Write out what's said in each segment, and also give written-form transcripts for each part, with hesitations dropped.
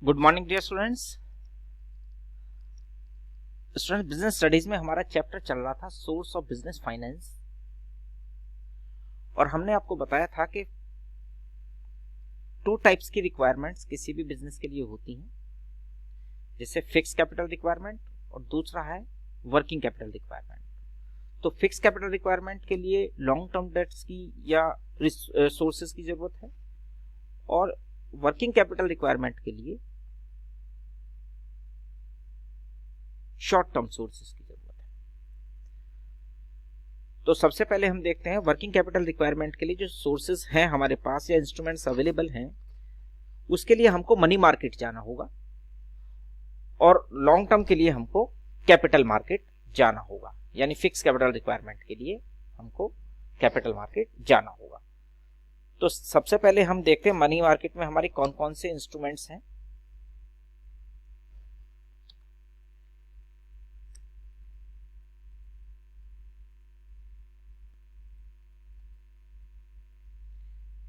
Good morning dear students. Business studies में हमारा chapter चल रहा था सोर्स ऑफ बिजनेस फाइनेंस, और हमने आपको बताया था कि टू टाइप्स की रिक्वायरमेंट्स किसी भी बिजनेस के लिए होती हैं, जैसे फिक्स कैपिटल रिक्वायरमेंट और दूसरा है वर्किंग कैपिटल रिक्वायरमेंट। तो फिक्स कैपिटल रिक्वायरमेंट के लिए लॉन्ग टर्म डेट्स की या सोर्सेज की जरूरत है, और वर्किंग कैपिटल रिक्वायरमेंट के लिए शॉर्ट टर्म सोर्सेज की जरूरत है। तो सबसे पहले हम देखते हैं वर्किंग कैपिटल रिक्वायरमेंट के लिए जो सोर्सेज हैं हमारे पास या इंस्ट्रूमेंट्स अवेलेबल हैं, उसके लिए हमको मनी मार्केट जाना होगा, और लॉन्ग टर्म के लिए हमको कैपिटल मार्केट जाना होगा। यानी फिक्स कैपिटल रिक्वायरमेंट के लिए हमको कैपिटल मार्केट जाना होगा। तो सबसे पहले हम देखते हैं मनी मार्केट में हमारे कौन कौन से इंस्ट्रूमेंट्स हैं।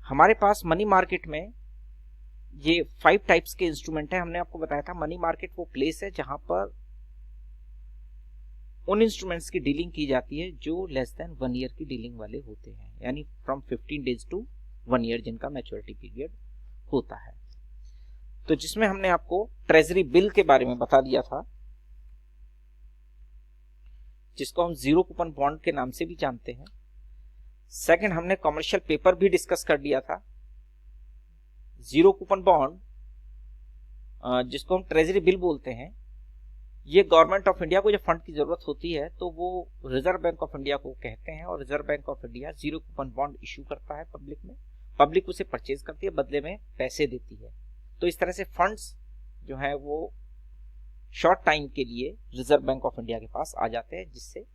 हमारे पास मनी मार्केट में ये 5 टाइप्स के इंस्ट्रूमेंट है। हमने आपको बताया था मनी मार्केट वो प्लेस है जहां पर उन इंस्ट्रूमेंट्स की डीलिंग की जाती है जो लेस देन 1 ईयर की डीलिंग वाले होते हैं, यानी फ्रॉम 15 डेज टू 1 ईयर जिनका मैच्योरिटी पीरियड होता है। तो जिसमें हमने आपको ट्रेजरी बिल के बारे में बता दिया था, जिसको हम जीरो कूपन बॉन्ड के नाम से भी जानते हैं। सेकंड, हमने कमर्शियल पेपर भी डिस्कस कर दिया था। जीरो कूपन बॉन्ड, जिसको हम ट्रेजरी बिल बोलते हैं, ये गवर्नमेंट ऑफ इंडिया को जब फंड की जरूरत होती है तो वो रिजर्व बैंक ऑफ इंडिया को कहते हैं, और reserve bank of India zero coupon bond issue करता है पब्लिक में। पब्लिक उसे परचेज करती है, बदले में पैसे देती है। तो इस तरह से फंड्स जो है वो शॉर्ट टाइम के लिए रिजर्व बैंक ऑफ इंडिया के पास आ जाते हैं, जिससे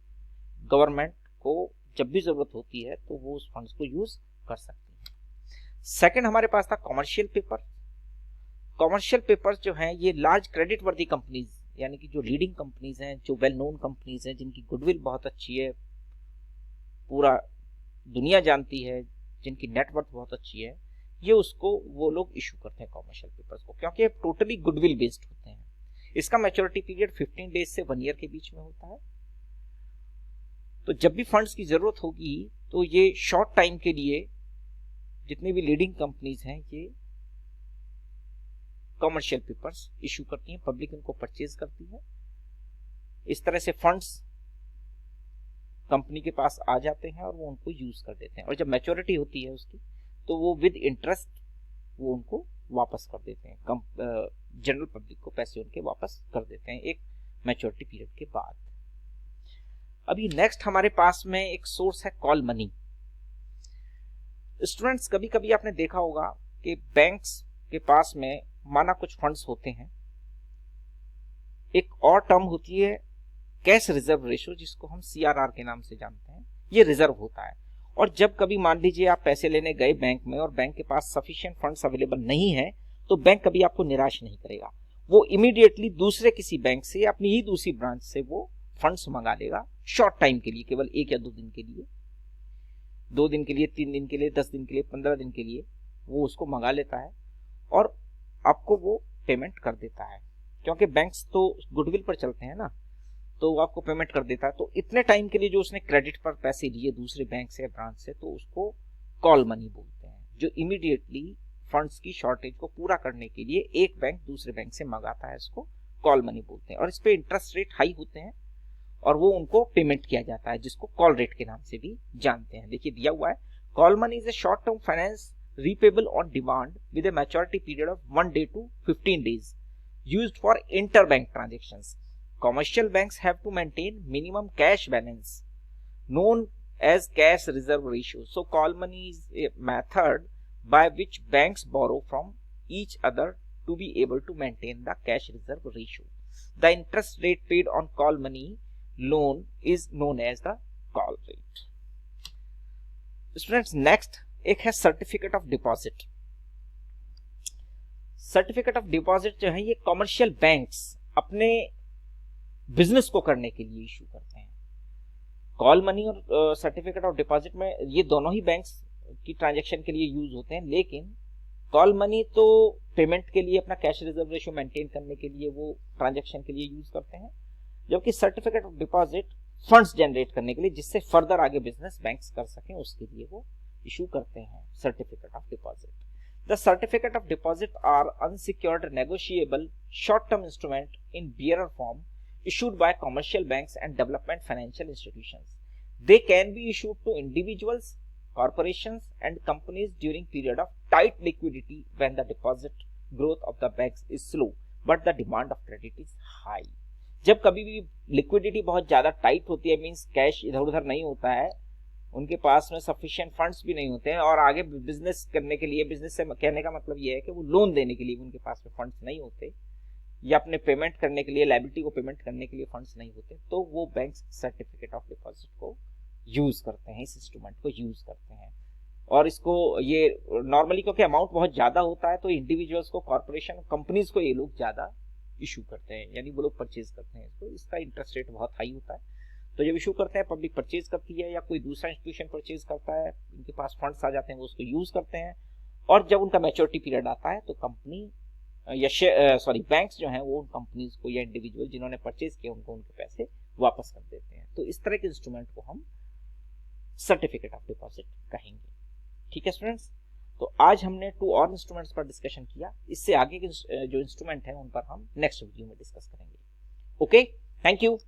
गवर्नमेंट को जब भी जरूरत होती है तो वो उस फंड्स को यूज कर सकती है। सेकंड, हमारे पास था कमर्शियल पेपर। कमर्शियल पेपर्स जो हैं ये लार्ज क्रेडिट वर्दी कंपनीज, यानी कि जो लीडिंग कंपनीज हैं, जो वेल नोन कंपनीज हैं, जिनकी गुडविल बहुत अच्छी है, पूरा दुनिया जानती है, जिनकी नेटवर्थ बहुत अच्छी है, ये उसको वो लोग इशू करते हैं कमर्शियल पेपर्स को, क्योंकि ये टोटली गुडविल बेस्ड होते हैं। इसका मैच्योरिटी पीरियड 15 डेज से 1 ईयर के बीच में होता है। तो जब भी फंड्स की जरूरत होगी तो ये शॉर्ट टाइम के लिए जितनी भी लीडिंग कंपनीज हैं ये कमर्शियल पेपर्स इशू करती हैं, पब्लिक इनको परचेज करती है। इस तरह से फंड्स कंपनी के पास आ जाते हैं और वो उनको यूज कर देते हैं, और जब मैच्योरिटी होती है उसकी तो वो विद इंटरेस्ट वो उनको वापस कर देते हैं, जनरल पब्लिक को पैसे उनके वापस कर देते हैं एक मैच्योरिटी पीरियड के बाद। अभी नेक्स्ट हमारे पास में एक सोर्स है कॉल मनी। स्टूडेंट्स, कभी कभी आपने देखा होगा कि बैंक्स के पास में माना कुछ फंड्स होते हैं, एक और टर्म होती है कैश रिजर्व रेशियो, जिसको हम CRR के नाम से जानते हैं। ये रिजर्व होता है, और जब कभी मान लीजिए आप पैसे लेने गए बैंक में और बैंक के पास सफिशिएंट फंड्स अवेलेबल नहीं है, तो बैंक कभी आपको निराश नहीं करेगा। वो इमीडिएटली दूसरे किसी बैंक से, अपनी ही दूसरी ब्रांच से वो फंड्स मंगा लेगा शॉर्ट टाइम के लिए, केवल 1 या 2 दिन के लिए, 2 दिन के लिए, 3 दिन के लिए, 10 दिन के लिए, 15 दिन के लिए वो उसको मंगा लेता है और आपको वो पेमेंट कर देता है, क्योंकि बैंक्स तो गुडविल पर चलते हैं ना, तो वो आपको पेमेंट कर देता है। तो इतने टाइम के लिए जो उसने क्रेडिट पर पैसे लिए दूसरे बैंक से, ब्रांच से, तो उसको कॉल मनी बोलते हैं, जो इमीडिएटली फंड्स की शॉर्टेज को पूरा करने के लिए एक बैंक दूसरे बैंक से मंगाता है, इसको कॉल मनी बोलते हैं। और इस पे इंटरेस्ट रेट हाई होते हैं और वो उनको पेमेंट किया जाता है, जिसको कॉल रेट के नाम से भी जानते हैं। देखिए दिया हुआ है, call money is a short term finance repayable on demand with a maturity period of 1 day to 15 days, used for interbank transactions. Commercial banks have to maintain minimum cash balance known as cash reserve ratio. So call money is a method by which banks borrow from each other to be able to maintain the cash reserve ratio. The interest rate paid on call money loan is known as the call rate. Students, next एक है certificate of deposit. Certificate of deposit जो है ये commercial banks अपने business को करने के लिए इशू करते हैं। कॉल मनी और सर्टिफिकेट ऑफ डिपॉजिट में ये दोनों ही बैंक्स की ट्रांजैक्शन के लिए यूज होते हैं, लेकिन कॉल मनी तो पेमेंट के लिए, अपना कैश रिजर्व रेशियो मेंटेन करने के लिए, वो ट्रांजैक्शन के लिए यूज करते हैं, जबकि certificate of deposit funds generate करने के लिए, जिससे फर्दर आगे बिजनेस बैंक्स कर सकें, उसके लिए वो इशू करते हैं certificate of deposit. The certificate of deposit are unsecured negotiable short term instrument in bearer form issued by commercial banks and development financial institutions. They can be issued to individuals, corporations and companies during period of tight liquidity when the deposit growth of the banks is slow but the demand of credit is high. जब कभी भी liquidity बहुत ज्यादा tight होती है, means cash इधर उधर नहीं होता है, उनके पास में सफिशिएंट फंड्स भी नहीं होते हैं, और आगे बिजनेस करने के लिए, बिजनेस से कहने का मतलब ये है कि वो लोन देने के लिए उनके पास में फंड्स नहीं होते, या अपने पेमेंट करने के लिए, लायबिलिटी को पेमेंट करने के लिए फंड्स नहीं होते, तो वो बैंक सर्टिफिकेट ऑफ डिपॉजिट को यूज करते हैं, इस इंस्ट्रूमेंट को यूज करते हैं। और इसको ये नॉर्मली क्योंकि अमाउंट बहुत ज्यादा होता है, तो इंडिविजुअल्स को, कॉर्पोरेशन, कंपनीज को ये लोग ज्यादा इशू करते हैं, यानी वो लोग परचेज करते हैं इसको। इसका इंटरेस्ट रेट बहुत हाई होता है, तो जब इशू करते हैं, पब्लिक परचेज करती है या कोई दूसरा इंस्टीट्यूशन परचेज करता है, उनके पास फंड्स आ जाते हैं, वो उसको यूज करते हैं, और जब उनका मैच्योरिटी पीरियड आता है तो कंपनी या बैंक्स जो हैं वो उन कंपनीज को या इंडिविजुअल जिन्होंने परचेज किया उनको उनके पैसे वापस कर देते हैं। तो इस तरह के इंस्ट्रूमेंट को हम सर्टिफिकेट ऑफ डिपॉजिट कहेंगे। ठीक है स्टूडेंट्स, तो आज हमने 2 और इंस्ट्रूमेंट्स पर डिस्कशन किया। इससे आगे के जो इंस्ट्रूमेंट है उन पर हम नेक्स्ट वीडियो में डिस्कस करेंगे। Okay, thank you.